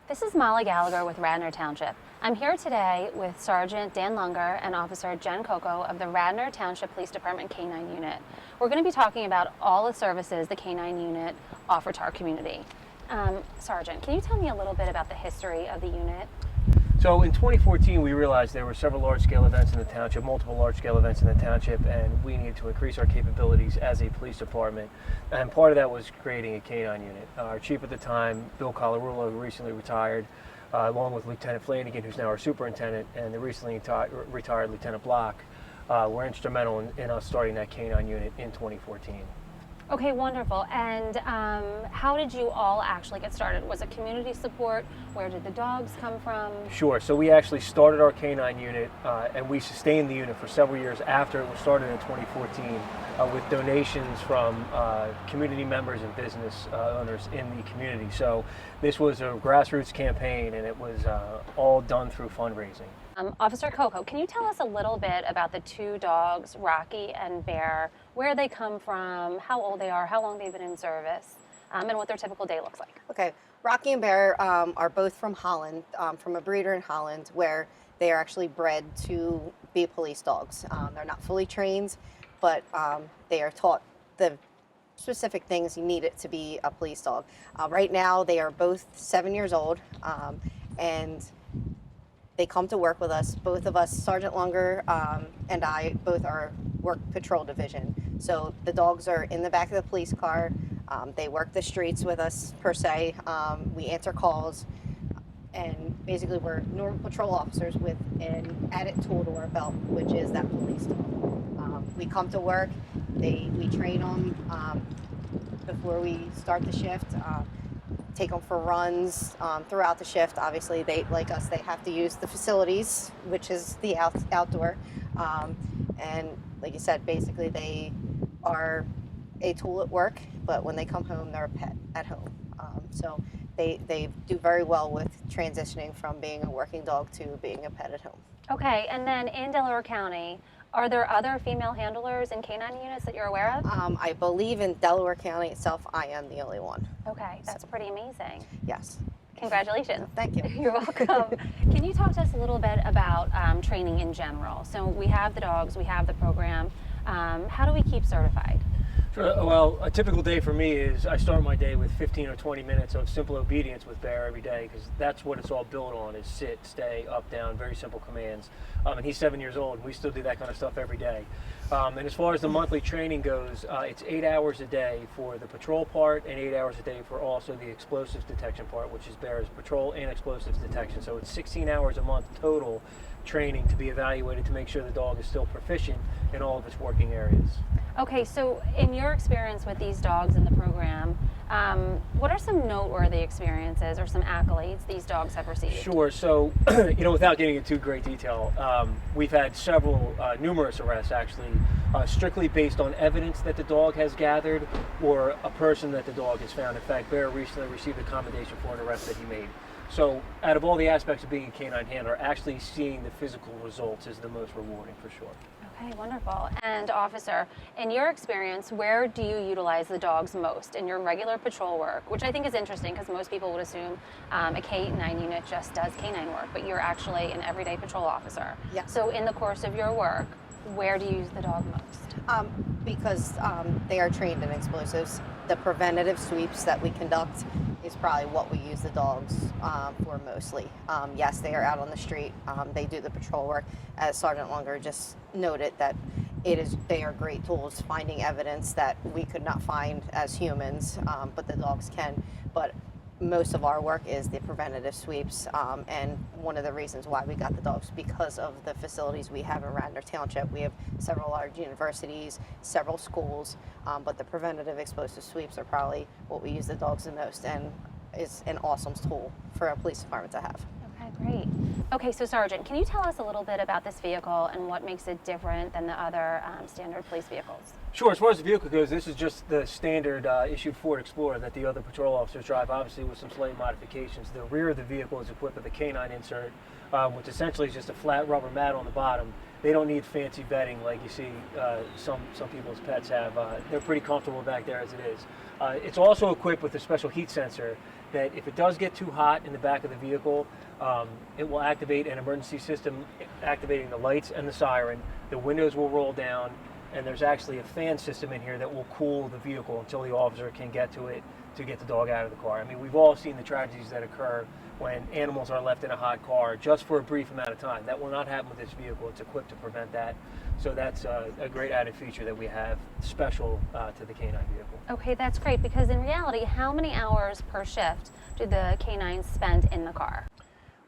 This is Molly Gallagher with Radnor Township. I'm here today with Sergeant Dan Lunger and Officer Jen Coco of the Radnor Township Police Department K-9 Unit. We're going to be talking about all the services the K-9 Unit offer to our community. Sergeant, can you tell me a little bit about the history of the unit? So in 2014, we realized there were several large-scale events in the township, multiple large-scale events in the township, and we needed to increase our capabilities as a police department. And part of that was creating a K-9 unit. Our chief at the time, Bill Colarulo, who recently retired, along with Lieutenant Flanagan, who's now our superintendent, and the recently retired Lieutenant Block, were instrumental in us starting that K-9 unit in 2014. Okay, wonderful. And how did you all actually get started? Was it community support? Where did the dogs come from? Sure. So we actually started our K-9 unit, and we sustained the unit for several years after it was started in 2014 with donations from community members and business owners in the community. So this was a grassroots campaign, and it was all done through fundraising. Officer Coco, can you tell us a little bit about the two dogs, Rocky and Bear, where they come from, how old they are, how long they've been in service, and what their typical day looks like? Okay, Rocky and Bear are both from Holland, from a breeder in Holland, where they are actually bred to be police dogs. They're not fully trained, but they are taught the specific things you need it to be a police dog. Right now, they are both 7 years old, and they come to work with us. Both of us, Sergeant Lunger and I, both are work patrol division. So the dogs are in the back of the police car. They work the streets with us, per se. We answer calls. And basically, we're normal patrol officers with an added tool to our belt, which is that police dog. We come to work. We train them before we start the shift. Take them for runs throughout the shift. Obviously, they, like us, they have to use the facilities, which is the outdoor. And like you said, basically they are a tool at work, but when they come home, they're a pet at home. So they do very well with transitioning from being a working dog to being a pet at home. Okay, and then in Delaware County, are there other female handlers in K-9 units that you're aware of? I believe in Delaware County itself, I am the only one. Okay, that's pretty amazing. Yes. Congratulations. Thank you. You're welcome. Can you talk to us a little bit about training in general? So we have the dogs, we have the program. How do we keep certified? Sure. Well, a typical day for me is I start my day with 15 or 20 minutes of simple obedience with Bear every day, because that's what it's all built on, is sit, stay, up, down, very simple commands. And he's 7 years old, and we still do that kind of stuff every day. And as far as the monthly training goes, it's 8 hours a day for the patrol part and 8 hours a day for also the explosives detection part, which is Bear's patrol and explosives detection. So it's 16 hours a month total training to be evaluated to make sure the dog is still proficient in all of its working areas. Okay, so in your experience with these dogs in the program, what are some noteworthy experiences or some accolades these dogs have received? Sure. So, without getting into great detail, we've had several, numerous arrests actually, strictly based on evidence that the dog has gathered or a person that the dog has found. In fact, Bear recently received a commendation for an arrest that he made. So, out of all the aspects of being a canine handler, actually seeing the physical results is the most rewarding for sure. Okay, wonderful. And officer, in your experience, where do you utilize the dogs most? In your regular patrol work, which I think is interesting because most people would assume a K-9 unit just does canine work, but you're actually an everyday patrol officer. Yeah. So in the course of your work, where do you use the dog most? Because they are trained in explosives. The preventative sweeps that we conduct is probably what we use the dogs for mostly. Yes, they are out on the street. They do the patrol work. As Sergeant Lunger just noted, that they are great tools finding evidence that we could not find as humans, but the dogs can. But most of our work is the preventative sweeps, and one of the reasons why we got the dogs because of the facilities we have in Radnor Township. We have several large universities, several schools, but the preventative explosive sweeps are probably what we use the dogs the most, and is an awesome tool for a police department to have. Okay, great. Okay, so Sergeant, can you tell us a little bit about this vehicle and what makes it different than the other standard police vehicles? Sure. As far as the vehicle goes, this is just the standard issued Ford Explorer that the other patrol officers drive, obviously with some slight modifications. The rear of the vehicle is equipped with a K-9 insert, which essentially is just a flat rubber mat on the bottom. They don't need fancy bedding like you see some people's pets have. They're pretty comfortable back there as it is. It's also equipped with a special heat sensor that if it does get too hot in the back of the vehicle, it will activate an emergency system, activating the lights and the siren. The windows will roll down, and there's actually a fan system in here that will cool the vehicle until the officer can get to it to get the dog out of the car. I mean, we've all seen the tragedies that occur when animals are left in a hot car just for a brief amount of time. That will not happen with this vehicle. It's equipped to prevent that. So that's a great added feature that we have special to the K-9 vehicle. Okay, that's great, because in reality, how many hours per shift do the canines spend in the car?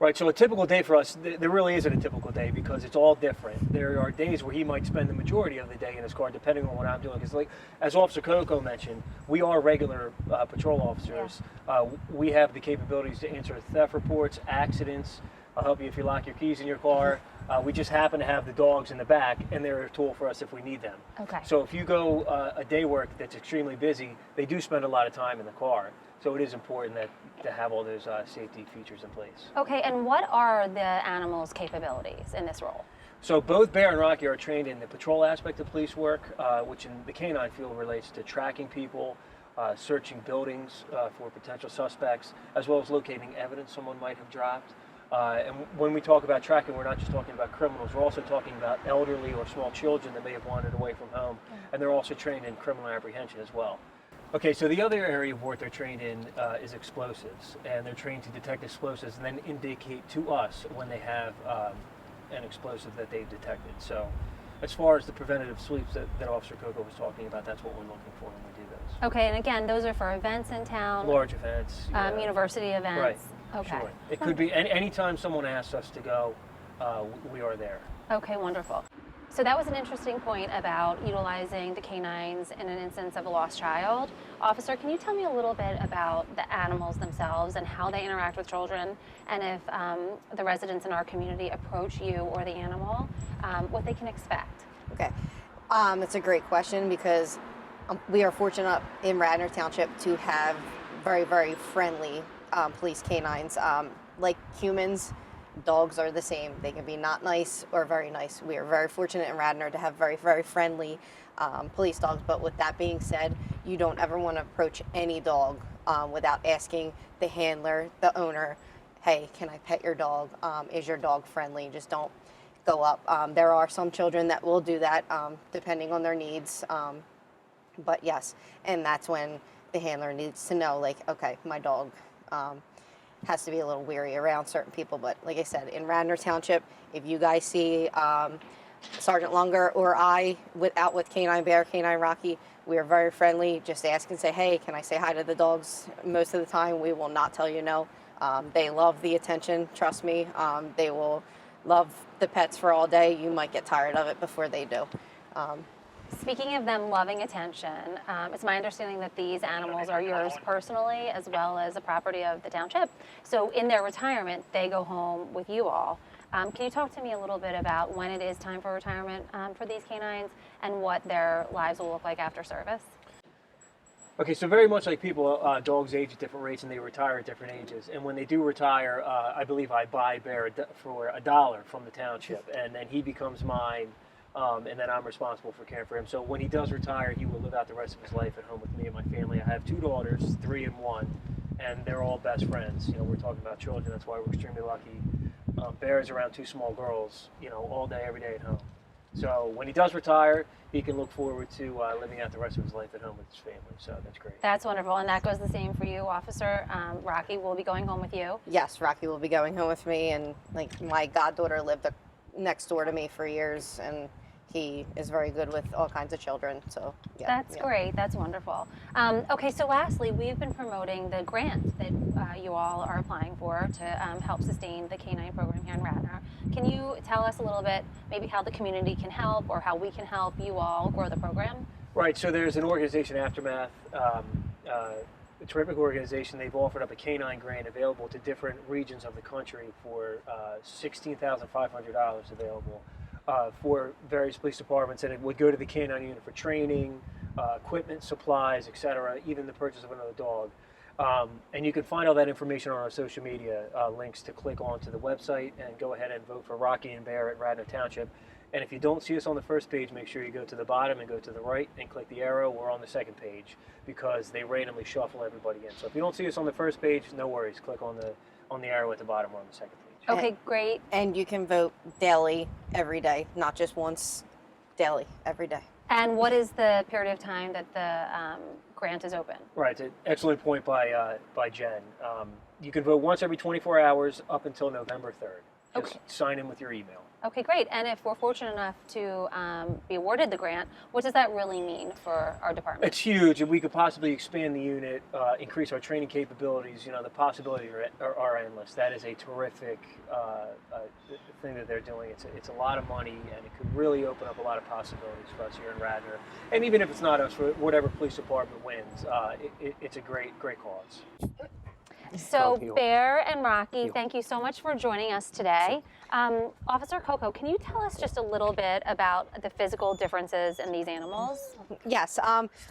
Right, so a typical day for us, there really isn't a typical day because it's all different. There are days where he might spend the majority of the day in his car, depending on what I'm doing. Because, like as Officer Coco mentioned, we are regular patrol officers. Yeah. We have the capabilities to answer theft reports, accidents. I'll help you if you lock your keys in your car. We just happen to have the dogs in the back, and they're a tool for us if we need them. Okay. So if you go a day work that's extremely busy, they do spend a lot of time in the car. So it is important to have all those safety features in place. Okay, and what are the animals' capabilities in this role? So both Bear and Rocky are trained in the patrol aspect of police work, which in the canine field relates to tracking people, searching buildings for potential suspects, as well as locating evidence someone might have dropped. And when we talk about tracking, we're not just talking about criminals, we're also talking about elderly or small children that may have wandered away from home, and they're also trained in criminal apprehension as well. Okay, so the other area of work they're trained in is explosives, and they're trained to detect explosives and then indicate to us when they have an explosive that they've detected. So as far as the preventative sweeps that Officer Coco was talking about, that's what we're looking for when we do those. Okay, and again, those are for events in town? Large events. University events? Right. Okay. Sure. It could be anytime someone asks us to go, we are there. Okay, wonderful. So that was an interesting point about utilizing the canines in an instance of a lost child. Officer, can you tell me a little bit about the animals themselves and how they interact with children, and if the residents in our community approach you or the animal, what they can expect? Okay, it's a great question because we are fortunate in Radnor Township to have very, very friendly police canines. Like humans, dogs are the same. They can be not nice or very nice. We are very fortunate in Radnor to have very, very friendly police dogs. But with that being said, you don't ever want to approach any dog without asking the handler, the owner, hey, can I pet your dog? Is your dog friendly? Just don't go up. There are some children that will do that depending on their needs. But yes, and that's when the handler needs to know, like, okay, my dog has to be a little weary around certain people. But like I said, in Radnor Township, if you guys see Sergeant Lunger or I out with Canine Bear, Canine Rocky, we are very friendly. Just ask and say, hey, can I say hi to the dogs? Most of the time, we will not tell you no. They love the attention, trust me. They will love the pets for all day. You might get tired of it before they do. Speaking of them loving attention, it's my understanding that these animals are yours personally as well as a property of the township. So in their retirement, they go home with you all. Can you talk to me a little bit about when it is time for retirement for these canines and what their lives will look like after service? Okay, so very much like people, dogs age at different rates and they retire at different ages. And when they do retire, I believe I buy Bear for $1 from the township, and then he becomes mine. And then I'm responsible for caring for him. So when he does retire, he will live out the rest of his life at home with me and my family. I have 2 daughters, 3 and 1, and they're all best friends. You know, we're talking about children. That's why we're extremely lucky. Bear is around 2 small girls, you know, all day, every day at home. So when he does retire, he can look forward to living out the rest of his life at home with his family. So that's great. That's wonderful. And that goes the same for you, Officer. Rocky will be going home with you. Yes, Rocky will be going home with me, and like my goddaughter lived next door to me for years, and he is very good with all kinds of children. So yeah, That's great. That's wonderful. Okay, so lastly, we've been promoting the grant that you all are applying for to help sustain the K-9 program here in Radnor. Can you tell us a little bit maybe how the community can help or how we can help you all grow the program? Right, so there's an organization, Aftermath, a terrific organization. They've offered up a K-9 grant available to different regions of the country for $16,500 available for various police departments, and it would go to the K-9 unit for training, equipment, supplies, etc., even the purchase of another dog. And you can find all that information on our social media links to click onto the website and go ahead and vote for Rocky and Bear at Radnor Township. And if you don't see us on the first page, make sure you go to the bottom and go to the right and click the arrow. We're on the second page because they randomly shuffle everybody in. So if you don't see us on the first page, no worries. Click on the arrow at the bottom. We're on the second page. Okay, great. And you can vote daily, every day, not just once, daily, every day. And what is the period of time that the grant is open? Right, it's an excellent point by Jen. You can vote once every 24 hours up until November 3rd. Just sign in with your email. Okay, great. And if we're fortunate enough to be awarded the grant, what does that really mean for our department? It's huge, and we could possibly expand the unit, increase our training capabilities. You know, the possibilities are endless. That is a terrific thing that they're doing. It's a lot of money, and it could really open up a lot of possibilities for us here in Radnor. And even if it's not us, for whatever police department wins, it's a great cause. So Bear and Rocky, thank you so much for joining us today. Officer Coco, can you tell us just a little bit about the physical differences in these animals? Yes.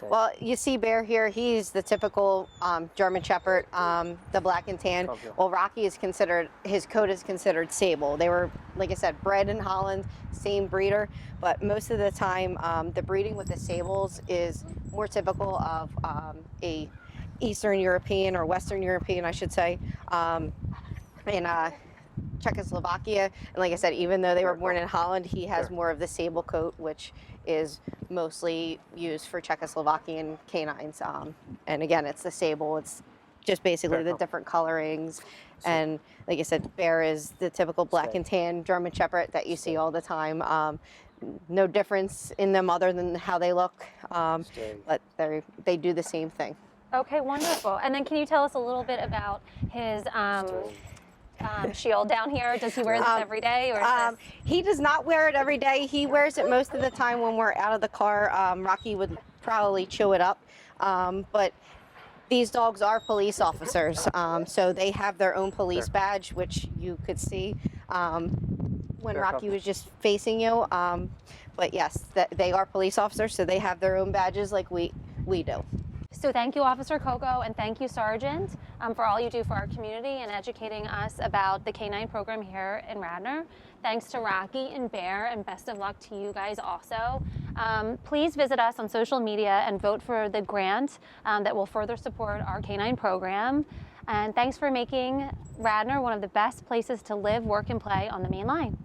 Well, you see Bear here. He's the typical German Shepherd, the black and tan. Well, Rocky is considered, his coat is considered sable. They were, like I said, bred in Holland, same breeder, but most of the time the breeding with the sables is more typical of a Eastern European, or Western European, I should say, in Czechoslovakia. And like I said, even though they were born in Holland, he has more of the sable coat, which is mostly used for Czechoslovakian canines. And again, it's the sable. It's just basically the different colorings. And like I said, Bear is the typical black and tan German Shepherd that you see all the time. No difference in them other than how they look, but they do the same thing. Okay, wonderful. And then can you tell us a little bit about his shield down here? Does he wear this every day? Or he does not wear it every day. He wears it most of the time when we're out of the car. Rocky would probably chew it up. But these dogs are police officers, so they have their own police badge, which you could see when Rocky was just facing you. But yes, they are police officers, so they have their own badges like we do. So thank you, Officer Coco, and thank you, Sergeant, for all you do for our community and educating us about the K-9 program here in Radnor. Thanks to Rocky and Bear, and best of luck to you guys also. Please visit us on social media and vote for the grant that will further support our K-9 program. And thanks for making Radnor one of the best places to live, work, and play on the main line.